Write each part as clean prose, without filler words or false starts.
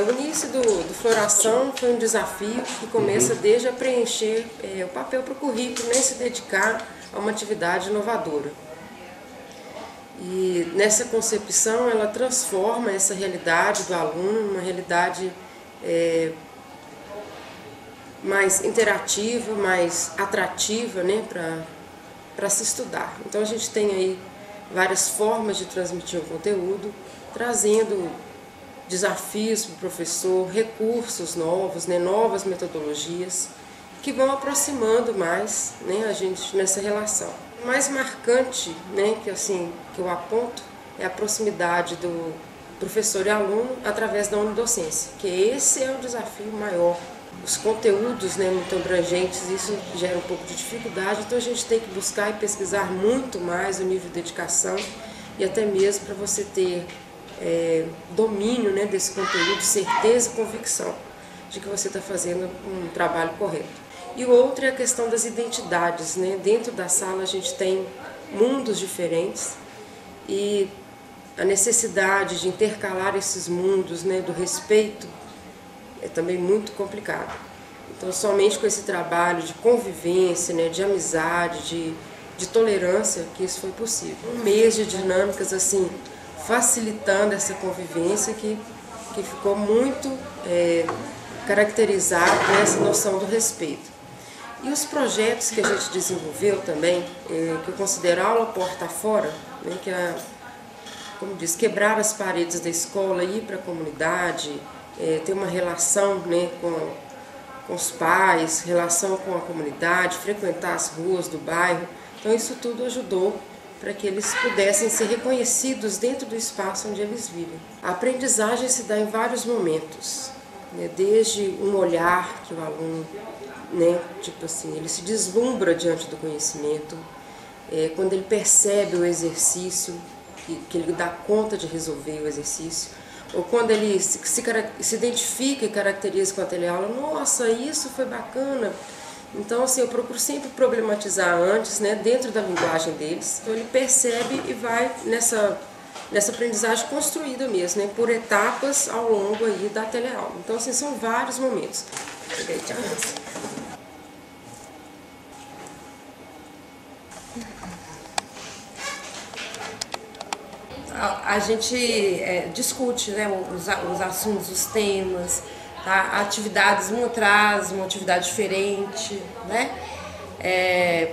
O início do Floração foi um desafio que começa desde a preencher o papel para o currículo, nem se dedicar a uma atividade inovadora. E nessa concepção ela transforma essa realidade do aluno numa realidade mais interativa, mais atrativa, né, para se estudar. Então a gente tem aí várias formas de transmitir o conteúdo, trazendo desafios para o professor, recursos novos, né, novas metodologias que vão aproximando mais, né, a gente nessa relação. O mais marcante, né, que eu aponto é a proximidade do professor e aluno através da unidocência, que esse é o desafio maior. Os conteúdos, né, muito abrangentes, isso gera um pouco de dificuldade, então a gente tem que buscar e pesquisar muito mais o nível de dedicação e até mesmo para você ter domínio, né, desse conteúdo, certeza e convicção de que você está fazendo um trabalho correto. E o outro é a questão das identidades, né? Dentro da sala a gente tem mundos diferentes e a necessidade de intercalar esses mundos, né, do respeito é também muito complicado. Então somente com esse trabalho de convivência, né, de amizade, de tolerância que isso foi possível. Um mês de dinâmicas assim, facilitando essa convivência que ficou muito caracterizado nessa noção do respeito. E os projetos que a gente desenvolveu também, que eu considero aula porta fora, né, que é, como diz, quebrar as paredes da escola, ir para a comunidade, ter uma relação, né, com os pais, relação com a comunidade, frequentar as ruas do bairro. Então isso tudo ajudou para que eles pudessem ser reconhecidos dentro do espaço onde eles vivem. A aprendizagem se dá em vários momentos, né, desde um olhar que o aluno, né, tipo assim, ele se deslumbra diante do conhecimento, quando ele percebe o exercício, que ele dá conta de resolver o exercício, ou quando ele se identifica e caracteriza com a teleaula, nossa, isso foi bacana. Então, assim, eu procuro sempre problematizar antes, né, dentro da linguagem deles. Então, ele percebe e vai nessa aprendizagem construída mesmo, né, por etapas ao longo aí da teleaula. Então, assim, são vários momentos. A gente discute, né, os assuntos, os temas, tá? Atividades, uma traz uma atividade diferente, né?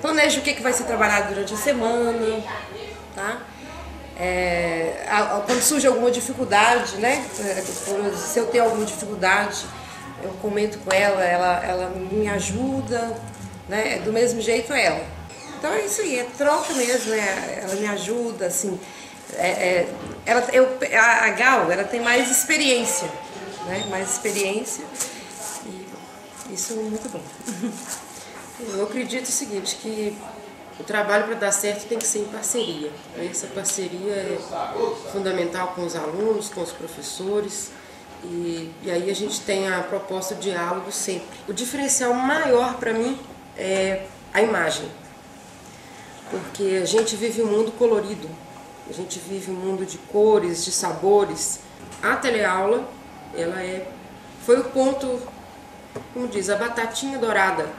Planeja o que vai ser trabalhado durante a semana, tá? Quando surge alguma dificuldade, né? Se eu tenho alguma dificuldade, eu comento com ela me ajuda, né? Do mesmo jeito ela. Então é isso aí, é troca mesmo, né? Ela me ajuda, assim. A Gal, ela tem mais experiência, né? Mais experiência, e isso é muito bom. Eu acredito o seguinte, que o trabalho para dar certo tem que ser em parceria. Essa parceria é fundamental com os alunos, com os professores, e aí a gente tem a proposta de diálogo sempre. O diferencial maior para mim é a imagem, porque a gente vive um mundo colorido. A gente vive um mundo de cores, de sabores. A teleaula, foi o ponto, como diz, a batatinha dourada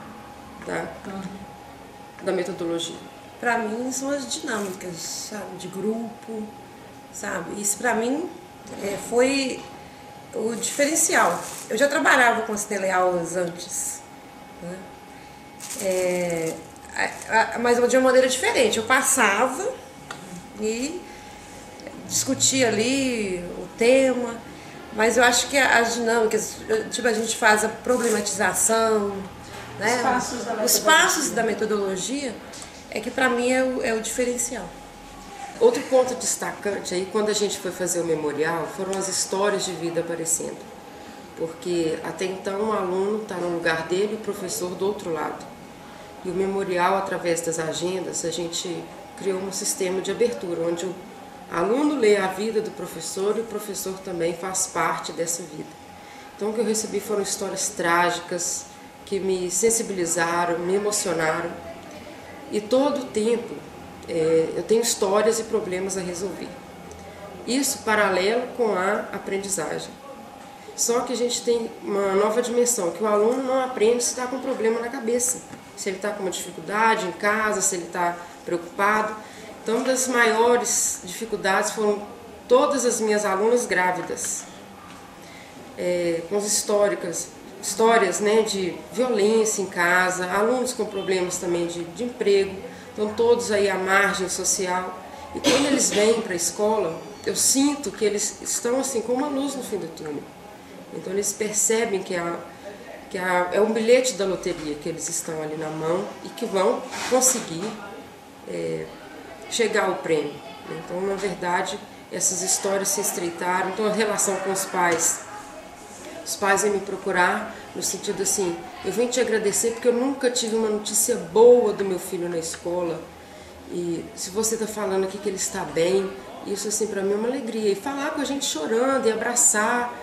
da metodologia. Para mim são as dinâmicas, sabe, de grupo, sabe? Isso para mim foi o diferencial. Eu já trabalhava com as teleaulas antes, né? Mas de uma maneira diferente. Eu passava e discutir ali o tema, mas eu acho que as dinâmicas, tipo, a gente faz a problematização, né? Os passos da metodologia é que para mim é o diferencial. Outro ponto destacante aí, quando a gente foi fazer o memorial, foram as histórias de vida aparecendo, porque até então o aluno está no lugar dele e o professor do outro lado. E o memorial, através das agendas, a gente criou um sistema de abertura, onde o aluno lê a vida do professor e o professor também faz parte dessa vida. Então o que eu recebi foram histórias trágicas, que me sensibilizaram, me emocionaram. E todo o tempo eu tenho histórias e problemas a resolver. Isso paralelo com a aprendizagem. Só que a gente tem uma nova dimensão, que o aluno não aprende se está com problema na cabeça, se ele está com uma dificuldade em casa, se ele está preocupado. Então, uma das maiores dificuldades foram todas as minhas alunas grávidas, com as histórias, né, de violência em casa, alunos com problemas também de emprego, então todos aí à margem social. E quando eles vêm para a escola, eu sinto que eles estão assim com uma luz no fim do túnel. Então eles percebem que é um bilhete da loteria que eles estão ali na mão e que vão conseguir chegar ao prêmio. Então, na verdade, essas histórias se estreitaram. Então, a relação com os pais vêm me procurar no sentido assim, eu venho te agradecer porque eu nunca tive uma notícia boa do meu filho na escola, e se você está falando aqui que ele está bem, isso assim para mim é uma alegria. E falar com a gente chorando, e abraçar,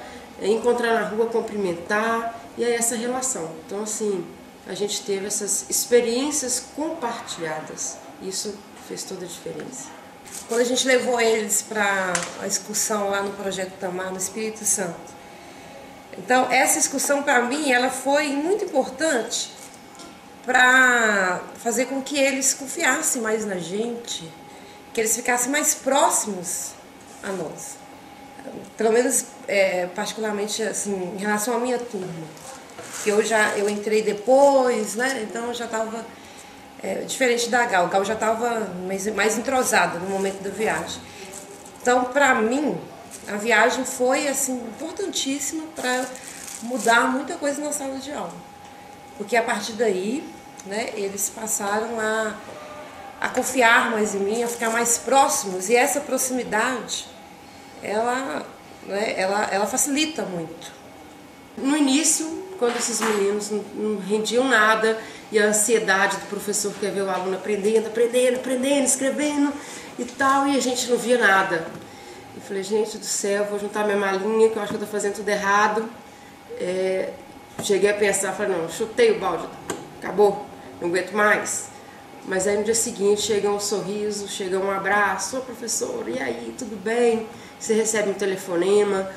encontrar na rua, cumprimentar, e é essa relação. Então assim, a gente teve essas experiências compartilhadas, isso fez toda a diferença. Quando a gente levou eles para a excursão lá no Projeto Tamar, no Espírito Santo, então essa excursão para mim ela foi muito importante para fazer com que eles confiassem mais na gente, que eles ficassem mais próximos a nós. Pelo menos, particularmente assim, em relação à minha turma, que eu entrei depois, né? Então eu já estava diferente da Gal. A Gal já estava mais entrosada no momento da viagem. Então, para mim, a viagem foi assim importantíssima para mudar muita coisa na sala de aula, porque a partir daí, né, eles passaram a confiar mais em mim, a ficar mais próximos, e essa proximidade ela facilita muito. No início, quando esses meninos não rendiam nada, e a ansiedade do professor quer ver o aluno aprendendo, escrevendo e tal, e a gente não via nada. Eu falei, gente do céu, vou juntar minha malinha, que eu acho que eu estou fazendo tudo errado. Cheguei a pensar, falei, não, chutei o balde, acabou, não aguento mais. Mas aí no dia seguinte chega um sorriso, chega um abraço, ô professor, e aí, tudo bem? Você recebe um telefonema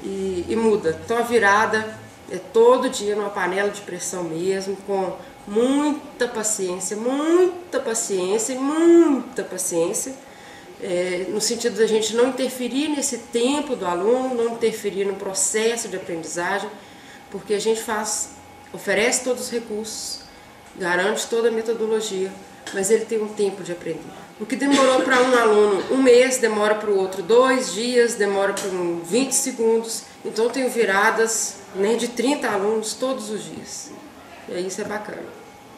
e muda. Então a virada é todo dia numa panela de pressão mesmo, com muita paciência e muita paciência, no sentido da gente não interferir nesse tempo do aluno, não interferir no processo de aprendizagem, porque a gente oferece todos os recursos, garante toda a metodologia, mas ele tem um tempo de aprender. O que demorou para um aluno 1 mês, demora para o outro 2 dias, demora para um 20 segundos. Então eu tenho viradas, né, de 30 alunos todos os dias. E aí isso é bacana.